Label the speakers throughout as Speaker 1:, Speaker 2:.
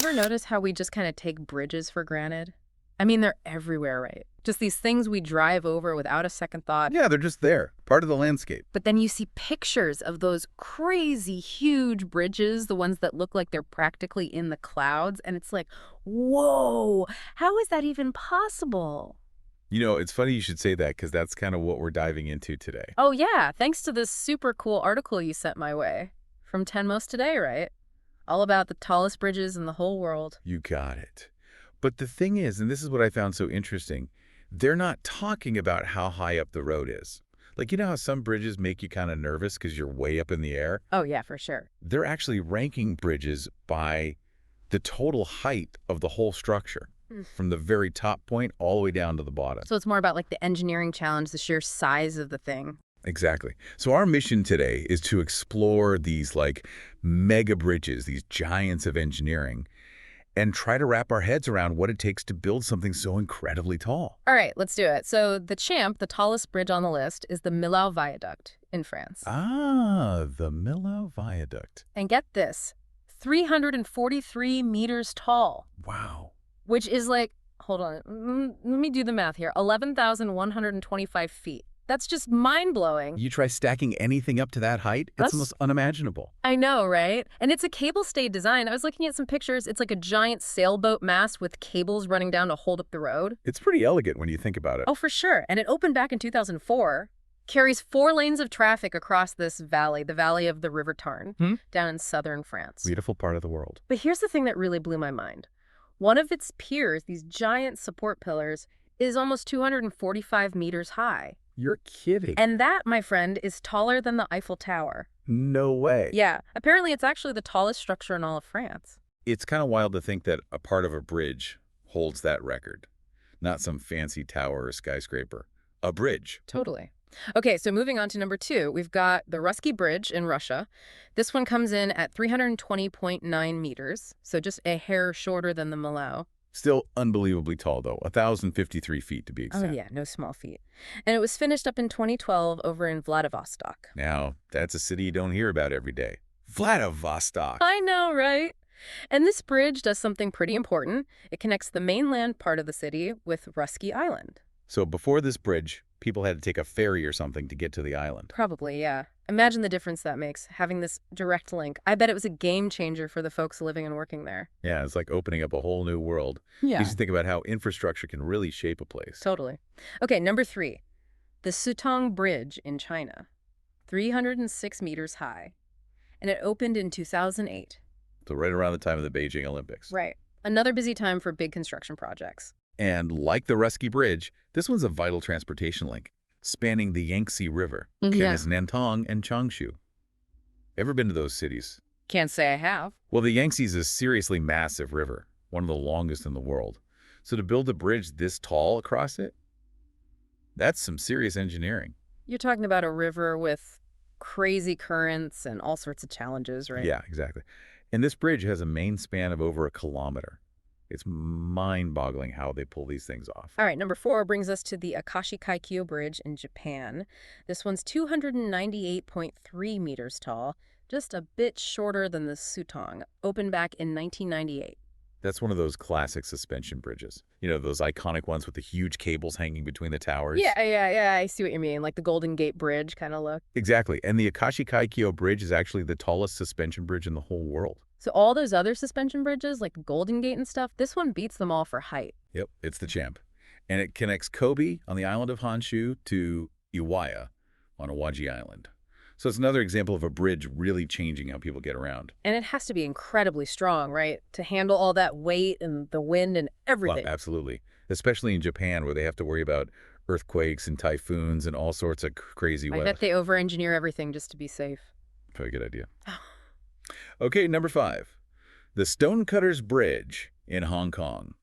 Speaker 1: Ever notice how we just kind of take bridges for granted? I mean, they're everywhere, right? Just these things we drive over without a second thought.
Speaker 2: Yeah, they're just there, part of the landscape.
Speaker 1: But then you see pictures of those crazy huge bridges, the ones that look like they're practically in the clouds. And it's like, whoa, how is that even possible?
Speaker 2: You know, it's funny you should say that because that's kind of what we're diving into today.
Speaker 1: Oh, yeah, thanks to this super cool article you sent my way from 10 Most Today, right? All about the tallest bridges in the whole world.
Speaker 2: You got it. But the thing is, and this is what I found so interesting, they're not talking about how high up the road is. Like, you know how some bridges make you kind of nervous because you're way up in the air?
Speaker 1: Oh, yeah, for sure.
Speaker 2: They're actually ranking bridges by the total height of the whole structure, from the very top point all the way down to the bottom.
Speaker 1: So it's more about like the engineering challenge, the sheer size of the thing.
Speaker 2: Exactly. So our mission today is to explore these like mega bridges, these giants of engineering, and try to wrap our heads around what it takes to build something so incredibly tall.
Speaker 1: All right, let's do it. So the Champ, the tallest bridge on the list, is the Millau Viaduct in France.
Speaker 2: Ah, the Millau Viaduct.
Speaker 1: And get this, 343 meters tall,
Speaker 2: Wow.
Speaker 1: which is like, hold on, let me do the math here, 11,125 feet. That's just mind-blowing.
Speaker 2: You try stacking anything up to that height, it's
Speaker 1: That's-
Speaker 2: almost unimaginable.
Speaker 1: I know, right? And it's a cable-stayed design. I was looking at some pictures. It's like a giant sailboat mast with cables running down to hold up the road.
Speaker 2: It's pretty elegant when you think about it.
Speaker 1: Oh, for sure. And it opened back in 2004. Carries 4 lanes of traffic across this valley, the valley of the River Tarn, down in southern France.
Speaker 2: Beautiful part of the world.
Speaker 1: But here's the thing that really blew my mind. One of its piers, these giant support pillars, is almost 245 meters high.
Speaker 2: You're kidding.
Speaker 1: And that, my friend, is taller than the Eiffel Tower.
Speaker 2: No way.
Speaker 1: Yeah, apparently it's actually the tallest structure in all of France.
Speaker 2: It's kind of wild to think that a part of a bridge holds that record. Not some fancy tower or skyscraper. A bridge.
Speaker 1: Totally. Okay, so moving on to number 2, we've got the Russky Bridge in Russia. This one comes in at 320.9 meters, so just a hair shorter than the Millau.
Speaker 2: Still unbelievably tall, though. 1,053 feet to be exact.
Speaker 1: Oh, yeah, no small feat. And it was finished up in 2012 over in Vladivostok.
Speaker 2: Now, that's a city you don't hear about every day. Vladivostok.
Speaker 1: I know, right? And this bridge does something pretty important. It connects the mainland part of the city with Russky Island.
Speaker 2: So before this bridge, people had to take a ferry or something to get to the island.
Speaker 1: Probably, yeah. Imagine the difference that makes, having this direct link. I bet it was a game changer for the folks living and working there.
Speaker 2: Yeah, it's like opening up a whole new world.
Speaker 1: Yeah.
Speaker 2: You should think about how infrastructure can really shape a place.
Speaker 1: Totally. Okay, number 3. The Sutong Bridge in China. 306 meters high. And it opened in 2008.
Speaker 2: So right around the time of the Beijing Olympics.
Speaker 1: Right. Another busy time for big construction projects.
Speaker 2: And like the Russky Bridge, this one's a vital transportation link, spanning the Yangtze River,
Speaker 1: Yeah.
Speaker 2: as Nantong and Changshu. Ever been to those cities?
Speaker 1: Can't say I have.
Speaker 2: Well, the Yangtze is a seriously massive river, one of the longest in the world. So to build a bridge this tall across it, that's some serious engineering.
Speaker 1: You're talking about a river with crazy currents and all sorts of challenges, right?
Speaker 2: Yeah, exactly. And this bridge has a main span of over 1 kilometer. It's mind-boggling how they pull these things off.
Speaker 1: All right, number 4 brings us to the Akashi Kaikyo Bridge in Japan. This one's 298.3 meters tall, just a bit shorter than the Sutong, opened back in 1998.
Speaker 2: That's one of those classic suspension bridges. You know, those iconic ones with the huge cables hanging between the towers.
Speaker 1: Yeah, I see what you mean, like the Golden Gate Bridge kind of look.
Speaker 2: Exactly. And the Akashi Kaikyo Bridge is actually the tallest suspension bridge in the whole world.
Speaker 1: So all those other suspension bridges, like the Golden Gate and stuff, this one beats them all for height.
Speaker 2: Yep, it's the champ. And it connects Kobe on the island of Honshu to Iwaya on Awaji Island. So it's another example of a bridge really changing how people get around.
Speaker 1: And it has to be incredibly strong, right? To handle all that weight and the wind and everything.
Speaker 2: Well, absolutely. Especially in Japan, where they have to worry about earthquakes and typhoons and all sorts of crazy
Speaker 1: I
Speaker 2: weather.
Speaker 1: bet they over-engineer everything just to be safe.
Speaker 2: Probably a good idea. Okay, number 5. The Stonecutters Bridge in Hong Kong.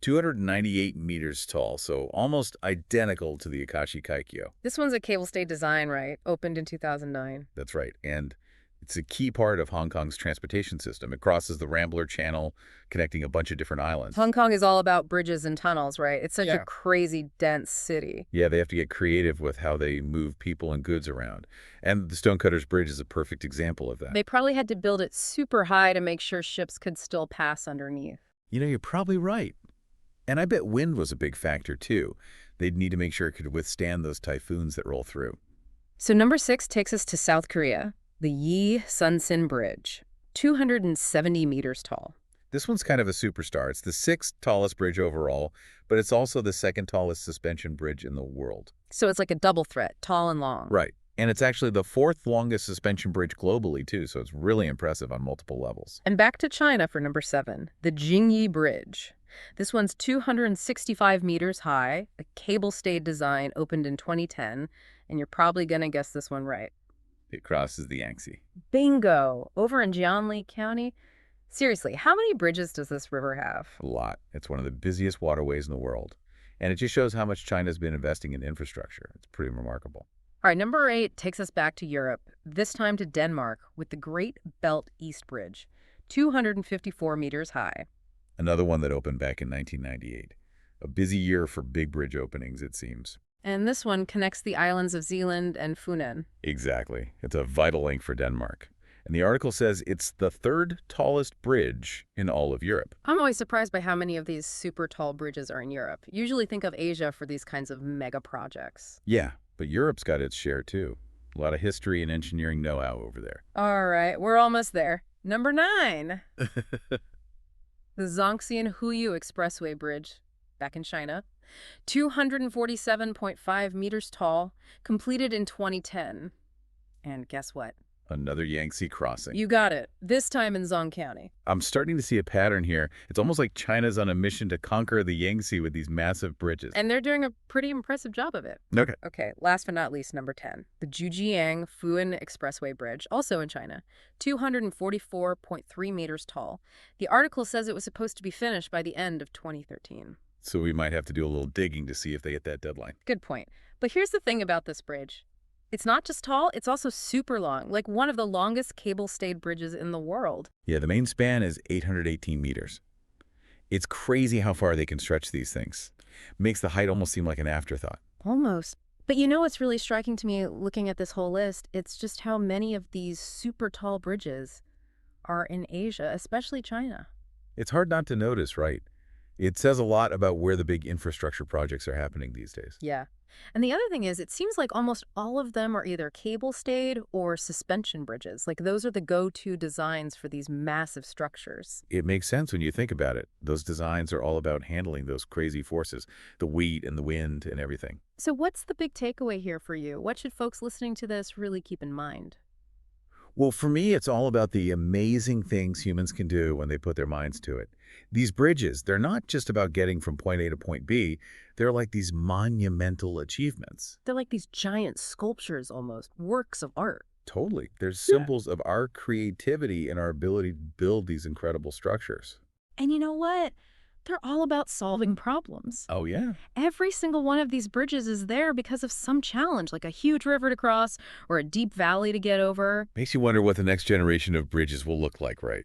Speaker 2: 298 meters tall, so almost identical to the Akashi Kaikyo.
Speaker 1: This one's a cable-stayed design, right? Opened in 2009.
Speaker 2: That's right. And It's a key part of Hong Kong's transportation system. It crosses the Rambler Channel, connecting a bunch of different islands.
Speaker 1: Hong Kong is all about bridges and tunnels, right? It's such a
Speaker 2: Yeah.
Speaker 1: crazy, dense city.
Speaker 2: Yeah, they have to get creative with how they move people and goods around. And the Stonecutters Bridge is a perfect example of that.
Speaker 1: They probably had to build it super high to make sure ships could still pass underneath.
Speaker 2: You know, you're probably right. And I bet wind was a big factor, too. They'd need to make sure it could withstand those typhoons that roll through.
Speaker 1: So number 6 takes us to South Korea, the Yi Sun-sin Bridge, 270 meters tall.
Speaker 2: This one's kind of a superstar. It's the sixth tallest bridge overall, but it's also the second tallest suspension bridge in the world.
Speaker 1: So it's like a double threat, tall and long.
Speaker 2: Right. And it's actually the fourth longest suspension bridge globally, too, so it's really impressive on multiple levels.
Speaker 1: And back to China for number 7, the Jingyi Bridge. This one's 265 meters high, a cable-stayed design, opened in 2010, and you're probably going to guess this one right.
Speaker 2: It crosses the Yangtze.
Speaker 1: Bingo! Over in Jianli County. Seriously, how many bridges does this river have?
Speaker 2: A lot. It's one of the busiest waterways in the world. And it just shows how much China's been investing in infrastructure. It's pretty remarkable.
Speaker 1: All right, number 8 takes us back to Europe, this time to Denmark, with the Great Belt East Bridge, 254 meters high.
Speaker 2: Another one that opened back in 1998. A busy year for big bridge openings, it seems.
Speaker 1: And this one connects the islands of Zealand and Funen.
Speaker 2: Exactly. It's a vital link for Denmark. And the article says it's the third tallest bridge in all of Europe.
Speaker 1: I'm always surprised by how many of these super tall bridges are in Europe. Usually think of Asia for these kinds of mega projects.
Speaker 2: Yeah, but Europe's got its share, too. A lot of history and engineering know-how over there.
Speaker 1: All right, we're almost there. Number 9, the Zhongxian Huyu Expressway Bridge, back in China. 247.5 meters tall, completed in 2010. And guess what?
Speaker 2: Another Yangtze crossing.
Speaker 1: You got it. This time in Zhong County.
Speaker 2: I'm starting to see a pattern here. It's almost like China's on a mission to conquer the Yangtze with these massive bridges.
Speaker 1: And they're doing a pretty impressive job of it.
Speaker 2: Okay.
Speaker 1: Okay, last but not least, number 10. The Zhujiang Fuan Expressway Bridge, also in China. 244.3 meters tall. The article says it was supposed to be finished by the end of 2013.
Speaker 2: So we might have to do a little digging to see if they hit that deadline.
Speaker 1: Good point. But here's the thing about this bridge. It's not just tall, it's also super long, like one of the longest cable-stayed bridges in the world.
Speaker 2: Yeah, the main span is 818 meters. It's crazy how far they can stretch these things. Makes the height almost seem like an afterthought.
Speaker 1: Almost. But you know what's really striking to me looking at this whole list? It's just how many of these super tall bridges are in Asia, especially China.
Speaker 2: It's hard not to notice, right? It says a lot about where the big infrastructure projects are happening these days.
Speaker 1: Yeah. And the other thing is, it seems like almost all of them are either cable-stayed or suspension bridges. Like those are the go-to designs for these massive structures.
Speaker 2: It makes sense when you think about it. Those designs are all about handling those crazy forces, the weight and the wind and everything.
Speaker 1: So what's the big takeaway here for you? What should folks listening to this really keep in mind?
Speaker 2: Well, for me, it's all about the amazing things humans can do when they put their minds to it. These bridges, they're not just about getting from point A to point B. They're like these monumental achievements.
Speaker 1: They're like these giant sculptures almost, works of art.
Speaker 2: Totally. They're symbols of our creativity and our ability to build these incredible structures.
Speaker 1: And you know what? They're all about solving problems.
Speaker 2: Oh, yeah.
Speaker 1: Every single one of these bridges is there because of some challenge, like a huge river to cross or a deep valley to get over.
Speaker 2: Makes you wonder what the next generation of bridges will look like, right?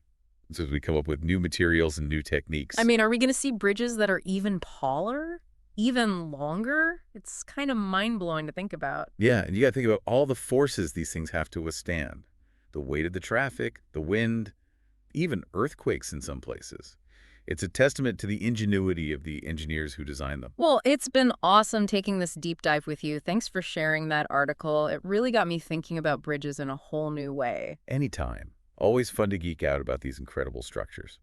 Speaker 2: So as we come up with new materials and new techniques.
Speaker 1: I mean, are we going to see bridges that are even taller? Even longer? It's kind of mind-blowing to think about.
Speaker 2: Yeah, and you got to think about all the forces these things have to withstand. The weight of the traffic, the wind, even earthquakes in some places. It's a testament to the ingenuity of the engineers who designed them.
Speaker 1: Well, it's been awesome taking this deep dive with you. Thanks for sharing that article. It really got me thinking about bridges in a whole new way.
Speaker 2: Anytime. Always fun to geek out about these incredible structures.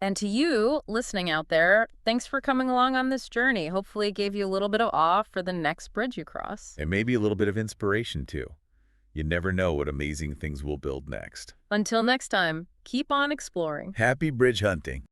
Speaker 1: And to you, listening out there, thanks for coming along on this journey. Hopefully it gave you a little bit of awe for the next bridge you cross.
Speaker 2: And maybe a little bit of inspiration, too. You never know what amazing things we'll build next.
Speaker 1: Until next time, keep on exploring.
Speaker 2: Happy bridge hunting.